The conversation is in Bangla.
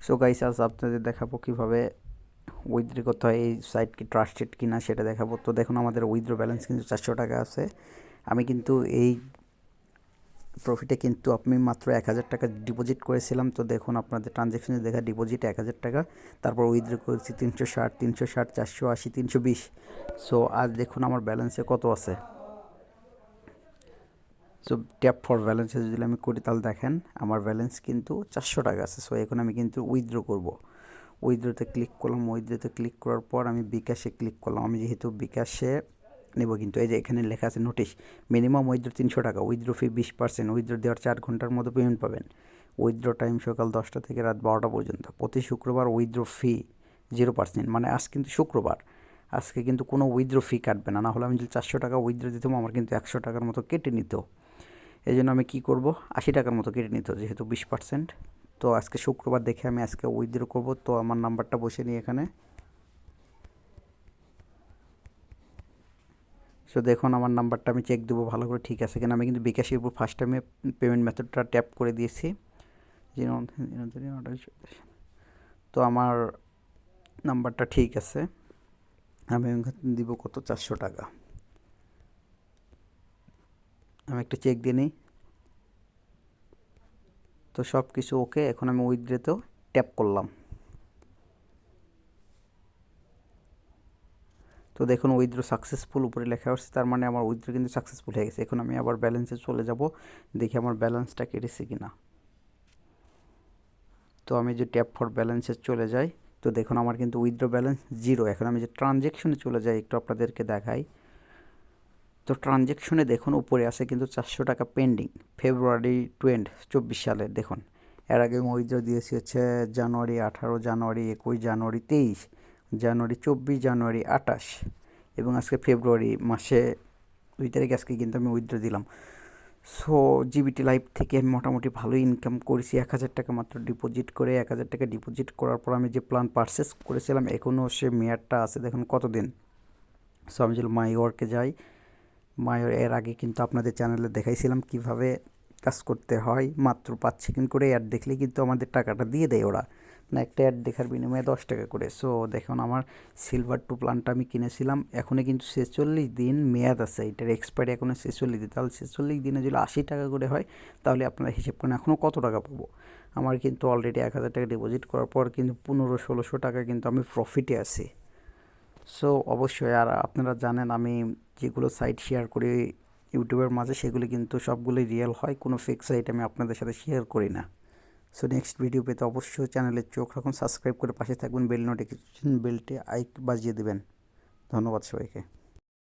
সো গাইস, আজ আপনাদের দেখাবো কীভাবে উইথড্র করতে হয়। এই সাইট কি ট্রাস্টেড কি না সেটা দেখাবো। তো দেখুন, আমাদের উইথড্র ব্যালেন্স কিন্তু 400 টাকা আছে। আমি কিন্তু এই প্রফিটে কিন্তু আমি মাত্র 1000 টাকা ডিপোজিট করেছিলাম। তো দেখুন, আপনাদের ট্রানজ্যাকশনে দেখা ডিপোজিট 1000 টাকা, তারপর উইথড্র করেছি 360, 360, 480, 320। সো আজ দেখুন আমার ব্যালেন্সে কত আছে। সো ট্যাপ ফর ব্যালেন্সে যদি আমি করি তাহলে দেখেন আমার ব্যালেন্স কিন্তু 400 টাকা আছে। সো এখন আমি কিন্তু উইথড্র করব। উইথড্রোতে ক্লিক করলাম। উইথড্রোতে ক্লিক করার পর আমি বিকাশে ক্লিক করলাম। আমি যেহেতু বিকাশে নেব, কিন্তু এই যে এখানে লেখা আছে নোটিশ, মিনিমাম উইথড্রো 300 টাকা, উইথড্রো ফি 20%, উইথড্রো দেওয়ার 4 ঘন্টার মতো পেমেন্ট পাবেন। উইথড্রো টাইম সকাল 10টা থেকে রাত 12টা পর্যন্ত। প্রতি শুক্রবার উইথড্রো ফি 0%। মানে আজ কিন্তু শুক্রবার, আজকে কিন্তু কোনো উইথড্রো ফি কাটবে না। না হলে আমি যদি 400 টাকা উইথড্রো দিতাম, আমার কিন্তু 100 টাকার মতো কেটে নিত। এই জন্য আমি কী করব, 80 টাকার মতো কেটে নিত যেহেতু 20%। তো আজকে শুক্রবার দেখে আমি আজকে উইথড্র করব। তো আমার নাম্বারটা বসে নিই এখানে। সো দেখুন, আমার নাম্বারটা আমি চেক দেবো ভালো করে ঠিক আছে কিনা। আমি কিন্তু বিকাশের উপর ফার্স্ট টাইমে পেমেন্ট মেথডটা ট্যাপ করে দিয়েছি। তো আমার নাম্বারটা ঠিক আছে। আমি দিব কত, 400 টাকা। আমি একটা চেক দিয়ে নিই। তো সব কিছু ওকে। এখন আমি উইথড্রতেও ট্যাপ করলাম। তো দেখুন, উইথড্র সাকসেসফুল উপরে লেখা আসছে, তার মানে আমার উইথড্র কিন্তু সাকসেসফুল হয়ে গেছে। এখন আমি আবার ব্যালেন্সে চলে যাব, দেখি আমার ব্যালেন্সটা কেটেছে কিনা। তো আমি যে ট্যাপ ফর ব্যালেন্সে চলে যাই, তো দেখুন আমার কিন্তু উইথড্র ব্যালেন্স 0। এখন আমি যে ট্রানজ্যাকশনে চলে যাই, একটু আপনাদেরকে দেখাই। তো ট্রানজ্যাকশনে দেখুন উপরে আছে কিন্তু 400 টাকা পেন্ডিং, ফেব্রুয়ারি 24 সালে। দেখুন, এর আগে আমি উইথড্র দিয়েছি হচ্ছে জানুয়ারি 18, জানুয়ারি 21, জানুয়ারি 23, জানুয়ারি 24, জানুয়ারি 28 এবং আজকে ফেব্রুয়ারি মাসে 2 তারিখ আজকে কিন্তু আমি উইথড্র দিলাম। সো Gbtlife থেকে আমি মোটামুটি ভালোই ইনকাম করেছি। 1000 টাকা মাত্র ডিপোজিট করে, 1000 টাকা ডিপোজিট করার পর আমি যে প্ল্যান পারচেস করেছিলাম এখনও সে মেয়াদটা আছে, দেখুন কতদিন। সো আমি যদি মাই ওয়ার্কে যাই, এর আগে কিন্তু আপনাদের চ্যানেলে দেখাইছিলাম কিভাবে কাজ করতে হয়। মাত্র 5 সেকেন্ড করে অ্যাড দেখলে কিন্তু আমাদের টাকাটা দিয়ে দেয় ওরা, না একটা অ্যাড দেখার বিনিময়ে 10 টাকা করে। সো দেখুন, আমার সিলভার 2 প্ল্যানটা আমি কিনেছিলাম, এখনও কিন্তু 46 দিন মেয়াদ আছে। এটার এক্সপায়ারি এখনও 46 দিন। তাহলে 46 দিনে যদি 80 টাকা করে হয়, তাহলে আপনারা হিসেব করেন এখনও কত টাকা পাবো। আমার কিন্তু অলরেডি 1000 টাকা ডিপোজিট করার পর কিন্তু 1500-1600 টাকা কিন্তু আমি প্রফিটে আছি। সো অবশ্যই, আর আপনারা জানেন আমি যেগুলো সাইট শেয়ার করি ইউটিউবের মাঝে, সেগুলি কিন্তু সবগুলোই রিয়েল হয়, কোনো ফেক সাইট আমি আপনাদের সাথে শেয়ার করি না। সো নেক্সট ভিডিও পেতে অবশ্যই চ্যানেলে চোখ রাখুন, সাবস্ক্রাইব করে পাশে থাকবেন, বেল নোটিফিকেশন বেলটি বাজিয়ে দেবেন। ধন্যবাদ সবাইকে।